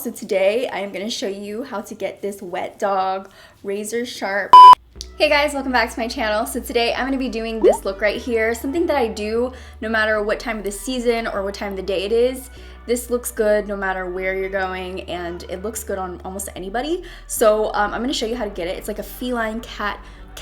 So today I am going to show you how to get this wet dog razor sharp. Hey guys, welcome back to my channel. So today I'm going to be doing this look right here, something that I do no matter what time of the season or what time of the day it is. This looks good no matter where you're going, and it looks good on almost anybody. So I'm going to show you how to get it. It's like a feline cat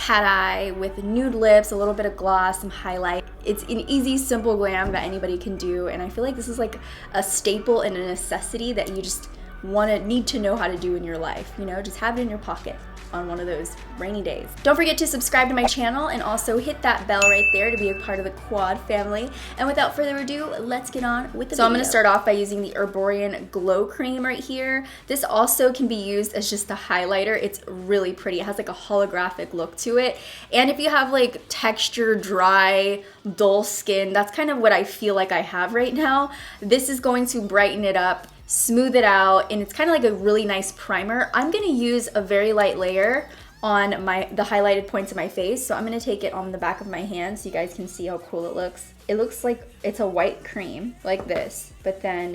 eye with nude lips, a little bit of gloss, some highlight. It's an easy, simple glam that anybody can do, and I feel like this is like a staple and a necessity that you just need to know how to do in your life. You know, just have it in your pocket on one of those rainy days. Don't forget to subscribe to my channel and also hit that bell right there to be a part of the quad family. And without further ado, let's get on with the video. So I'm going to start off by using the Erborian Glow Cream right here. This also can be used as just a highlighter. It's really pretty. It has like a holographic look to it. And if you have like texture, dry, dull skin, that's kind of what I feel like I have right now. This is going to brighten it up, smooth it out, and it's kind of like a really nice primer. I'm gonna use a very light layer on the highlighted points of my face. So I'm gonna take it on the back of my hand so you guys can see how cool it looks. It looks like it's a white cream like this, but then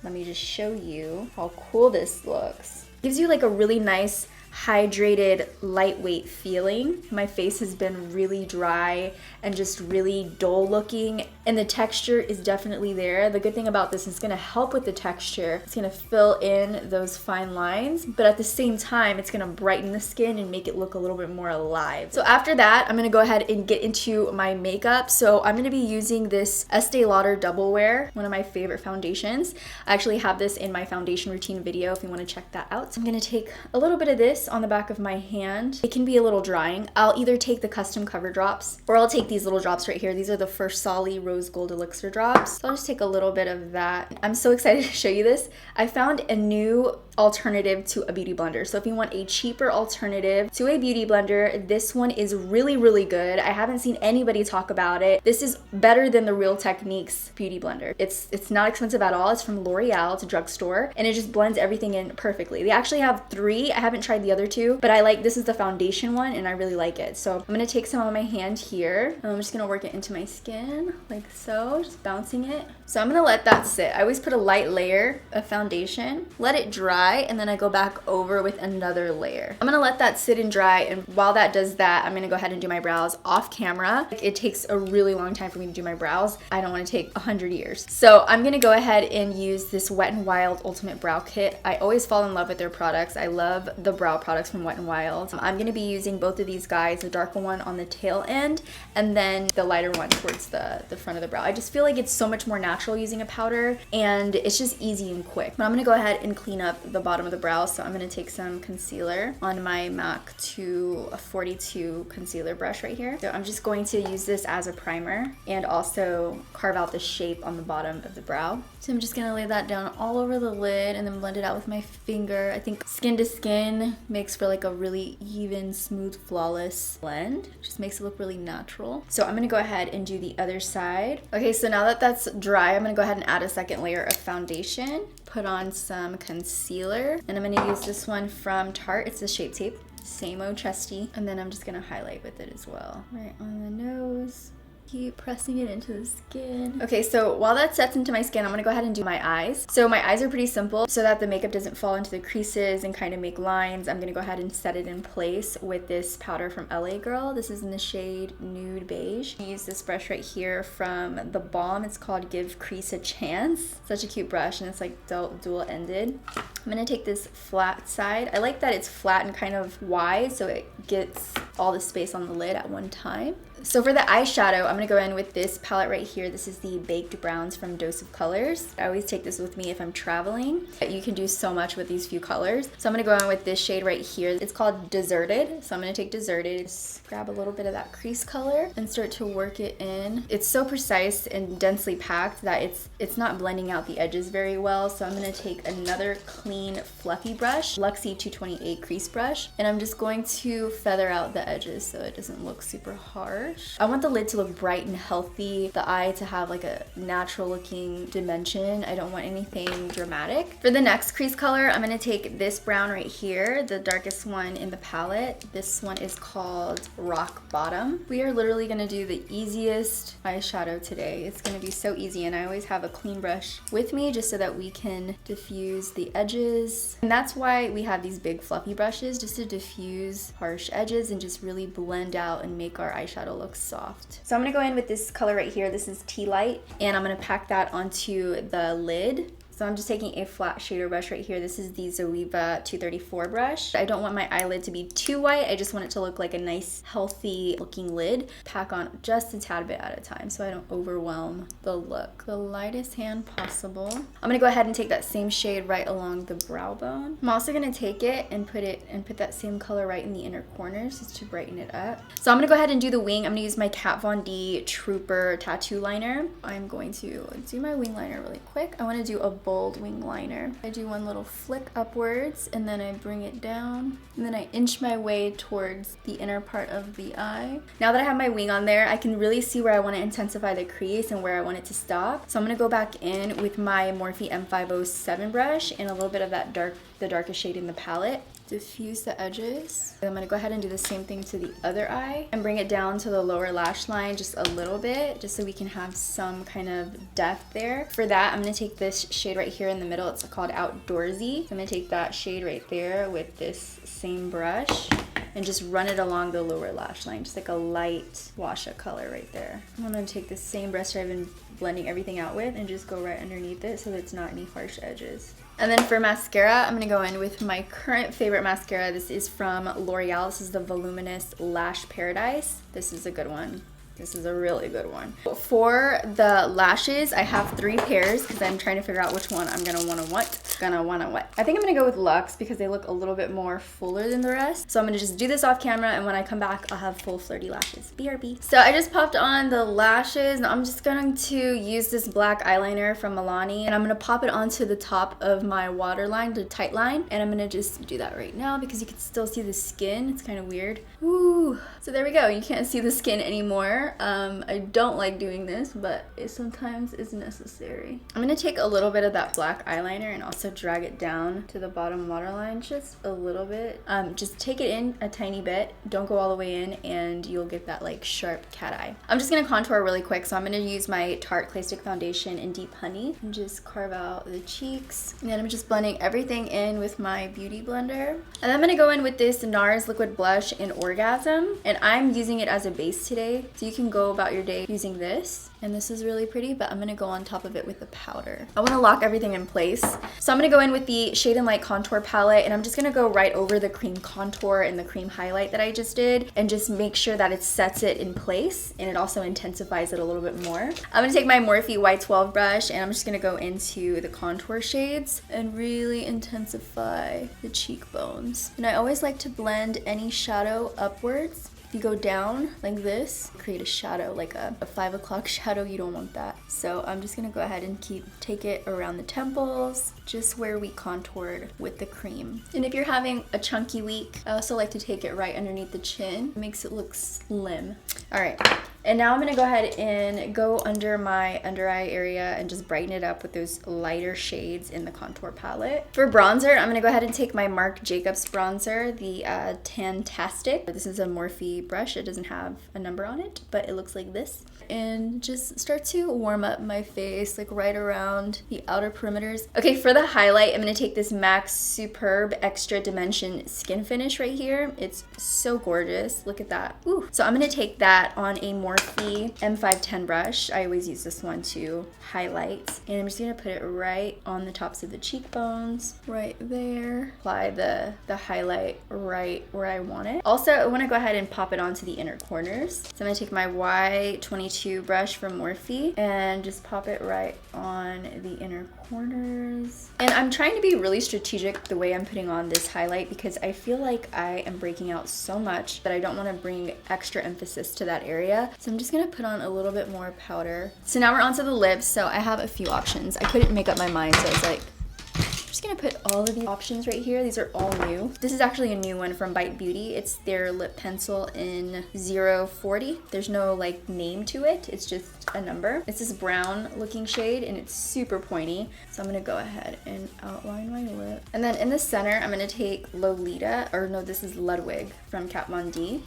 let me just show you how cool this looks. It gives you like a really nice hydrated, lightweight feeling. My face has been really dry and just really dull looking, and the texture is definitely there. The good thing about this is it's gonna help with the texture. It's gonna fill in those fine lines, but at the same time, it's gonna brighten the skin and make it look a little bit more alive. So after that, I'm gonna go ahead and get into my makeup. So I'm gonna be using this Estee Lauder Double Wear, one of my favorite foundations. I actually have this in my foundation routine video if you wanna check that out. So I'm gonna take a little bit of this on the back of my hand. It can be a little drying. I'll either take the custom cover drops or I'll take these little drops right here. These are the First Solly Rose Gold Elixir drops. So I'll just take a little bit of that. I'm so excited to show you this. I found a new alternative to a beauty blender. So if you want a cheaper alternative to a beauty blender, this one is really, really good. I haven't seen anybody talk about it. This is better than the Real Techniques beauty blender. It's not expensive at all. It's from Loreal. It's a drugstore, and it just blends everything in perfectly. They actually have 3. I haven't tried the other 2, but this is the foundation one, and I really like it. So I'm gonna take some on my hand here, and I'm just gonna work it into my skin like so, just bouncing it. So I'm gonna let that sit. I always put a light layer of foundation, let it dry, and then I go back over with another layer. I'm gonna let that sit and dry, and while that does that, I'm gonna go ahead and do my brows off camera. It takes a really long time for me to do my brows. I don't wanna take 100 years. So I'm gonna go ahead and use this Wet n Wild Ultimate Brow Kit. I always fall in love with their products. I love the brow products from Wet n Wild. I'm gonna be using both of these guys, the darker one on the tail end, and then the lighter one towards the front of the brow. I just feel like it's so much more natural using a powder, and it's just easy and quick. But I'm gonna go ahead and clean up the bottom of the brow. So I'm gonna take some concealer on my MAC 42 concealer brush right here. So I'm just going to use this as a primer and also carve out the shape on the bottom of the brow. So I'm just gonna lay that down all over the lid and then blend it out with my finger. I think skin to skin makes for like a really even, smooth, flawless blend. Just makes it look really natural. So I'm gonna go ahead and do the other side. Okay, so now that that's dry, I'm gonna go ahead and add a second layer of foundation. Put on some concealer, and I'm gonna use this one from Tarte. It's the Shape Tape, same old trusty. And then I'm just gonna highlight with it as well, right on the nose. Keep pressing it into the skin. Okay, so while that sets into my skin, I'm gonna go ahead and do my eyes. So my eyes are pretty simple, so that the makeup doesn't fall into the creases and kind of make lines. I'm gonna go ahead and set it in place with this powder from LA Girl. This is in the shade Nude Beige. I use this brush right here from The Balm. It's called Give Crease a Chance. Such a cute brush, and it's like dual-ended. I'm gonna take this flat side. I like that it's flat and kind of wide, so it gets all the space on the lid at one time. So for the eyeshadow, I'm gonna go in with this palette right here. This is the Baked Browns from Dose of Colors. I always take this with me if I'm traveling. You can do so much with these few colors. So I'm gonna go in with this shade right here. It's called Deserted. So I'm gonna take Deserted, just grab a little bit of that crease color and start to work it in. It's so precise and densely packed that it's not blending out the edges very well. So I'm gonna take another clean, fluffy brush, Luxe 228 crease brush, and I'm just going to feather out the edges so it doesn't look super hard. harsh. I want the lid to look bright and healthy, the eye to have like a natural looking dimension. I don't want anything dramatic. For the next crease color, I'm gonna take this brown right here, the darkest one in the palette. This one is called Rock Bottom. We are literally gonna do the easiest eyeshadow today. It's gonna be so easy, and I always have a clean brush with me just so that we can diffuse the edges. And that's why we have these big fluffy brushes, just to diffuse harsh edges and just really blend out and make our eyeshadow look soft. So I'm gonna go in with this color right here. This is Tea Light, and I'm gonna pack that onto the lid. So I'm just taking a flat shader brush right here. This is the Zoeva 234 brush. I don't want my eyelid to be too white. I just want it to look like a nice, healthy looking lid. Pack on just a tad bit at a time so I don't overwhelm the look. The lightest hand possible. I'm gonna go ahead and take that same shade right along the brow bone. I'm also gonna take it and put that same color right in the inner corners just to brighten it up. So I'm gonna go ahead and do the wing. I'm gonna use my Kat Von D Trooper tattoo liner. I'm going to do my wing liner really quick. I wanna do a bold wing liner. I do one little flick upwards and then I bring it down and then I inch my way towards the inner part of the eye. Now that I have my wing on there, I can really see where I want to intensify the crease and where I want it to stop. So I'm going to go back in with my Morphe M507 brush and a little bit of that the darkest shade in the palette. Diffuse the edges. I'm gonna go ahead and do the same thing to the other eye and bring it down to the lower lash line just a little bit, just so we can have some kind of depth there. For that, I'm gonna take this shade right here in the middle. It's called Outdoorsy. I'm gonna take that shade right there with this same brush and just run it along the lower lash line, just like a light wash of color right there. I'm gonna take the same brush that I've been blending everything out with and just go right underneath it so that it's not any harsh edges. And then for mascara, I'm gonna go in with my current favorite mascara. This is from L'Oreal. This is the Voluminous Lash Paradise. This is a good one. This is a really good one. For the lashes, I have 3 pairs because I'm trying to figure out which one I'm gonna wanna what. I think I'm gonna go with Luxe because they look a little bit more fuller than the rest. So I'm gonna just do this off camera, and when I come back, I'll have full flirty lashes. BRB. So I just popped on the lashes. Now I'm just going to use this black eyeliner from Milani, and I'm gonna pop it onto the top of my waterline, the tight line. And I'm gonna just do that right now because you can still see the skin. It's kind of weird. Ooh. So there we go. You can't see the skin anymore. I don't like doing this, but it sometimes is necessary. I'm gonna take a little bit of that black eyeliner and also drag it down to the bottom waterline just a little bit. Just take it in a tiny bit. Don't go all the way in, and you'll get that like sharp cat eye. I'm just gonna contour really quick, so I'm gonna use my Tarte Clay Stick Foundation in Deep Honey and just carve out the cheeks. And then I'm just blending everything in with my beauty blender. And then I'm gonna go in with this Nars Liquid Blush in Orgasm, and I'm using it as a base today, so you can go about your day using this. And this is really pretty, but I'm gonna go on top of it with the powder. I wanna lock everything in place. So I'm gonna go in with the Shade and Light Contour Palette, and I'm just gonna go right over the cream contour and the cream highlight that I just did, and just make sure that it sets it in place, and it also intensifies it a little bit more. I'm gonna take my Morphe Y12 brush, and I'm just gonna go into the contour shades and really intensify the cheekbones. And I always like to blend any shadow upwards. If you go down like this, create a shadow, like a 5 o'clock shadow. You don't want that. So I'm just gonna go ahead and take it around the temples, just where we contoured with the cream. And if you're having a chunky week, I also like to take it right underneath the chin. It makes it look slim. All right. And now I'm gonna go ahead and go under my under eye area and just brighten it up with those lighter shades in the contour palette. For bronzer, I'm gonna go ahead and take my Marc Jacobs bronzer, the Tantastic. This is a Morphe brush. It doesn't have a number on it, but it looks like this. And just start to warm up my face, like right around the outer perimeters. Okay, for the highlight, I'm gonna take this MAC Superb Extra Dimension Skin Finish right here. It's so gorgeous, look at that. Ooh. So I'm gonna take that on a Morphe M510 brush. I always use this one to highlight. And I'm just gonna put it right on the tops of the cheekbones, right there. Apply the highlight right where I want it. Also, I wanna go ahead and pop it onto the inner corners. So I'm gonna take my Y22 brush from Morphe and just pop it right on the inner corners. And I'm trying to be really strategic the way I'm putting on this highlight because I feel like I am breaking out so much that I don't want to bring extra emphasis to that area. So I'm just gonna put on a little bit more powder. So now we're onto the lips. So I have a few options. I couldn't make up my mind, so I was like, just gonna put all of these options right here. These are all new. This is actually a new one from Bite Beauty. It's their lip pencil in 040. There's no like name to it. It's just a number. It's this brown looking shade and it's super pointy. So I'm gonna go ahead and outline my lip. And then in the center, I'm gonna take Lolita, or no, this is Ludwig from Kat Von D.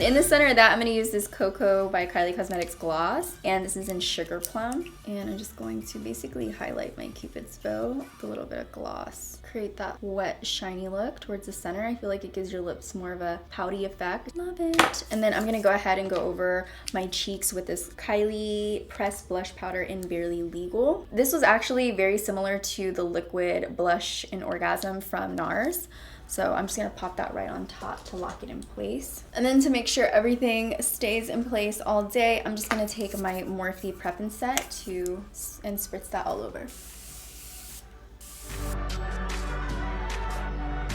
In the center of that, I'm going to use this Cocoa by Kylie Cosmetics gloss, and this is in Sugar Plum. And I'm just going to basically highlight my Cupid's bow with a little bit of gloss. Create that wet, shiny look towards the center. I feel like it gives your lips more of a pouty effect. Love it. And then I'm going to go ahead and go over my cheeks with this Kylie Pressed Blush Powder in Barely Legal. This was actually very similar to the liquid blush in Orgasm from Nars. So I'm just gonna pop that right on top to lock it in place. And then to make sure everything stays in place all day, I'm just gonna take my Morphe Prep and Set and spritz that all over.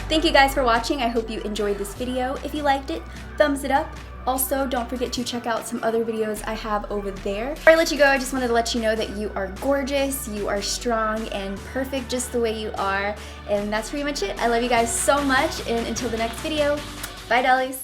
Thank you guys for watching. I hope you enjoyed this video. If you liked it, thumbs it up. Also, don't forget to check out some other videos I have over there. Before I let you go, I just wanted to let you know that you are gorgeous, you are strong, and perfect just the way you are. And that's pretty much it. I love you guys so much, and until the next video, bye dollies.